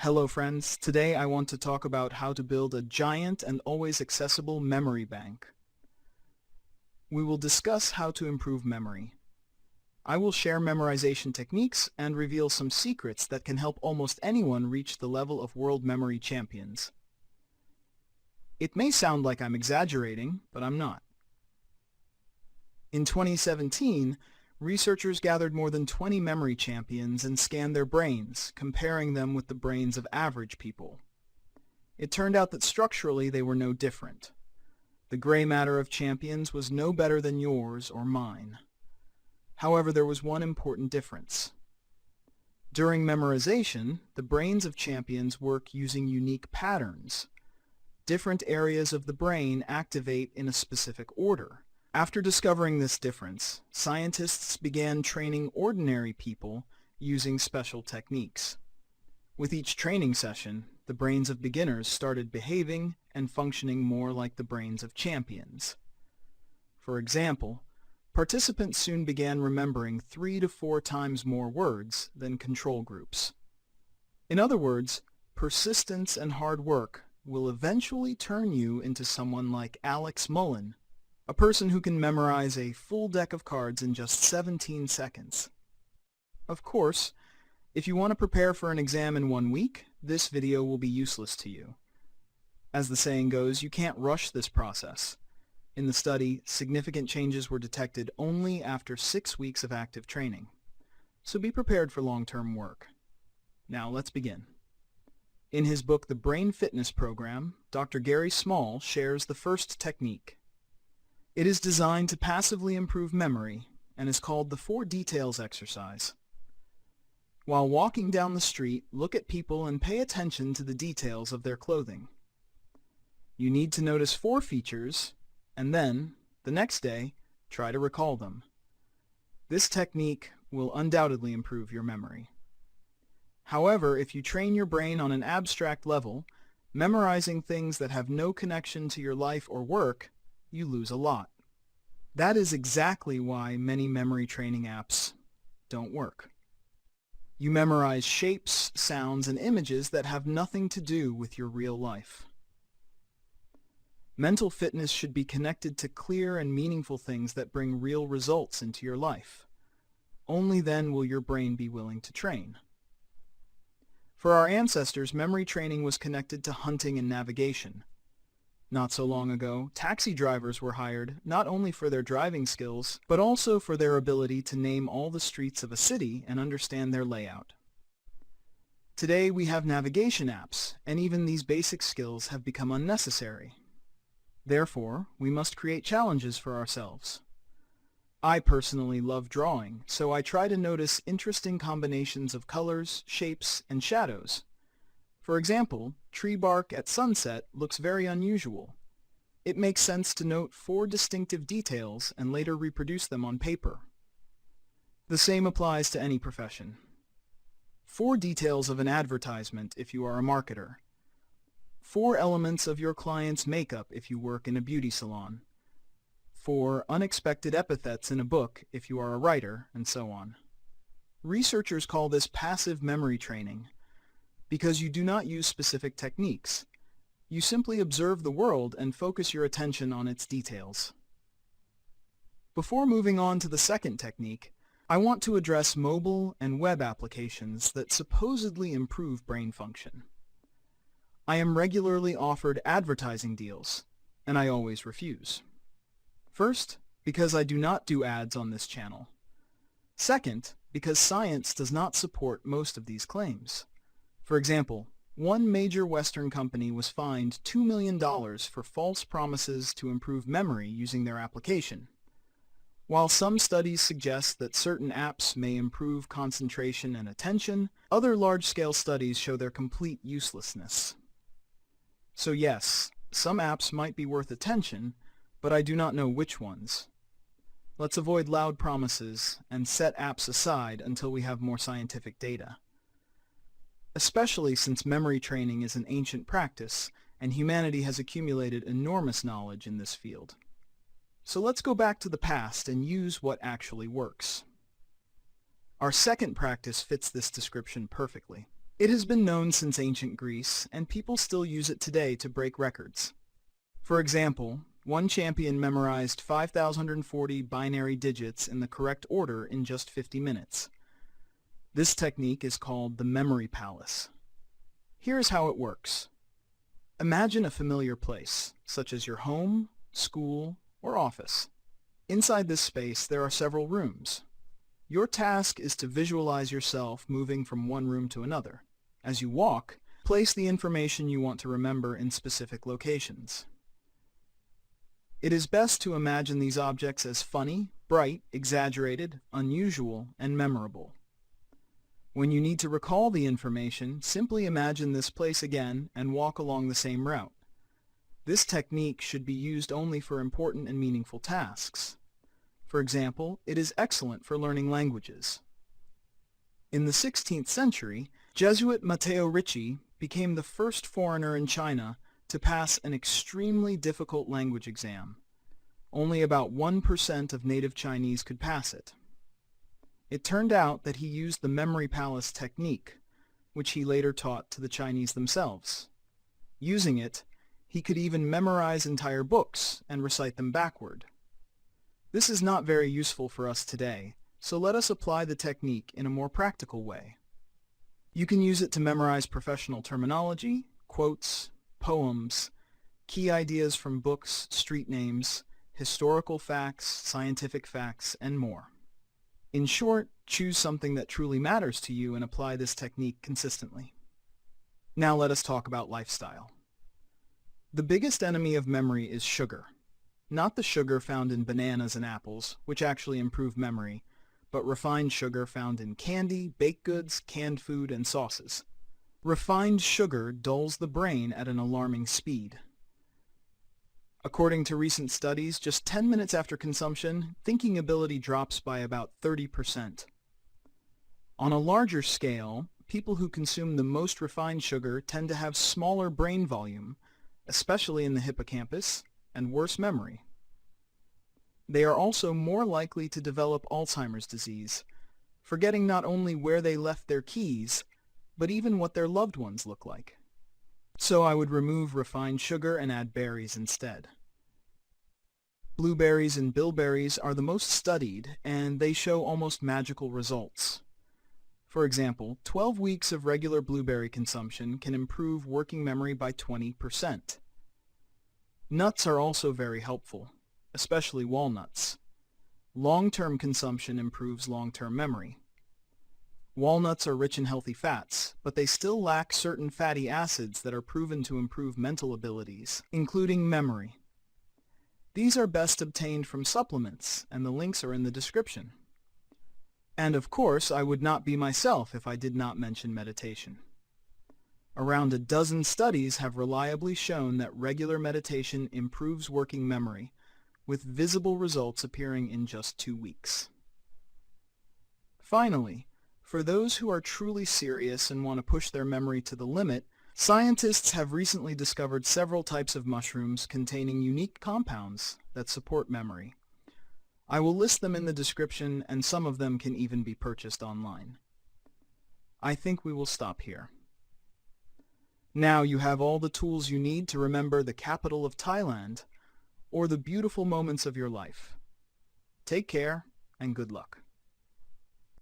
Hello friends, today I want to talk about how to build a giant and always accessible memory bank. We will discuss how to improve memory. I will share memorization techniques and reveal some secrets that can help almost anyone reach the level of world memory champions. It may sound like I'm exaggerating, but I'm not. In 2017, researchers gathered more than 20 memory champions and scanned their brains, comparing them with the brains of average people. It turned out that structurally they were no different. The gray matter of champions was no better than yours or mine. However, there was one important difference. During memorization, the brains of champions work using unique patterns. Different areas of the brain activate in a specific order. After discovering this difference, scientists began training ordinary people using special techniques. With each training session, the brains of beginners started behaving and functioning more like the brains of champions. For example, participants soon began remembering 3 to 4 times more words than control groups. In other words, persistence and hard work will eventually turn you into someone like Alex Mullen, a person who can memorize a full deck of cards in just 17 seconds. Of course, if you want to prepare for an exam in 1 week, this video will be useless to you. As the saying goes, you can't rush this process. In the study, significant changes were detected only after 6 weeks of active training. So be prepared for long-term work. Now let's begin. In his book, The Brain Fitness Program, Dr. Gary Small shares the first technique. It is designed to passively improve memory and is called the 4 details exercise. While walking down the street, look at people and pay attention to the details of their clothing. You need to notice 4 features, and then, the next day, try to recall them. This technique will undoubtedly improve your memory. However, if you train your brain on an abstract level, memorizing things that have no connection to your life or work, you lose a lot. That is exactly why many memory training apps don't work. You memorize shapes, sounds, and images that have nothing to do with your real life. Mental fitness should be connected to clear and meaningful things that bring real results into your life. Only then will your brain be willing to train. For our ancestors, memory training was connected to hunting and navigation. Not so long ago, taxi drivers were hired not only for their driving skills, but also for their ability to name all the streets of a city and understand their layout. Today we have navigation apps, and even these basic skills have become unnecessary. Therefore, we must create challenges for ourselves. I personally love drawing, so I try to notice interesting combinations of colors, shapes, and shadows. For example, tree bark at sunset looks very unusual. It makes sense to note 4 distinctive details and later reproduce them on paper. The same applies to any profession. 4 details of an advertisement if you are a marketer. 4 elements of your client's makeup if you work in a beauty salon. 4 unexpected epithets in a book if you are a writer, and so on. Researchers call this passive memory training, because you do not use specific techniques. You simply observe the world and focus your attention on its details. Before moving on to the second technique, I want to address mobile and web applications that supposedly improve brain function. I am regularly offered advertising deals, and I always refuse. First, because I do not do ads on this channel. Second, because science does not support most of these claims. For example, one major Western company was fined $2 million for false promises to improve memory using their application. While some studies suggest that certain apps may improve concentration and attention, other large-scale studies show their complete uselessness. So yes, some apps might be worth attention, but I do not know which ones. Let's avoid loud promises and set apps aside until we have more scientific data. Especially since memory training is an ancient practice, and humanity has accumulated enormous knowledge in this field. So let's go back to the past and use what actually works. Our second practice fits this description perfectly. It has been known since ancient Greece, and people still use it today to break records. For example, one champion memorized 5,040 binary digits in the correct order in just 50 minutes. This technique is called the memory palace. Here's how it works. Imagine a familiar place, such as your home, school, or office. Inside this space, there are several rooms. Your task is to visualize yourself moving from one room to another. As you walk, place the information you want to remember in specific locations. It is best to imagine these objects as funny, bright, exaggerated, unusual, and memorable. When you need to recall the information, simply imagine this place again and walk along the same route. This technique should be used only for important and meaningful tasks. For example, it is excellent for learning languages. In the 16th century, Jesuit Matteo Ricci became the first foreigner in China to pass an extremely difficult language exam. Only about 1% of native Chinese could pass it. It turned out that he used the memory palace technique, which he later taught to the Chinese themselves. Using it, he could even memorize entire books and recite them backward. This is not very useful for us today, so let us apply the technique in a more practical way. You can use it to memorize professional terminology, quotes, poems, key ideas from books, street names, historical facts, scientific facts, and more. In short, choose something that truly matters to you and apply this technique consistently. Now let us talk about lifestyle. The biggest enemy of memory is sugar. Not the sugar found in bananas and apples, which actually improve memory, but refined sugar found in candy, baked goods, canned food, and sauces. Refined sugar dulls the brain at an alarming speed. According to recent studies, just 10 minutes after consumption, thinking ability drops by about 30%. On a larger scale, people who consume the most refined sugar tend to have smaller brain volume, especially in the hippocampus, and worse memory. They are also more likely to develop Alzheimer's disease, forgetting not only where they left their keys, but even what their loved ones look like. So I would remove refined sugar and add berries instead. Blueberries and bilberries are the most studied, and they show almost magical results. For example, 12 weeks of regular blueberry consumption can improve working memory by 20%. Nuts are also very helpful, especially walnuts. Long-term consumption improves long-term memory. Walnuts are rich in healthy fats, but they still lack certain fatty acids that are proven to improve mental abilities, including memory. These are best obtained from supplements, and the links are in the description. And of course, I would not be myself if I did not mention meditation. Around a dozen studies have reliably shown that regular meditation improves working memory, with visible results appearing in just 2 weeks. Finally, for those who are truly serious and want to push their memory to the limit, scientists have recently discovered several types of mushrooms containing unique compounds that support memory. I will list them in the description, and some of them can even be purchased online. I think we will stop here. Now you have all the tools you need to remember the capital of Thailand or the beautiful moments of your life. Take care and good luck.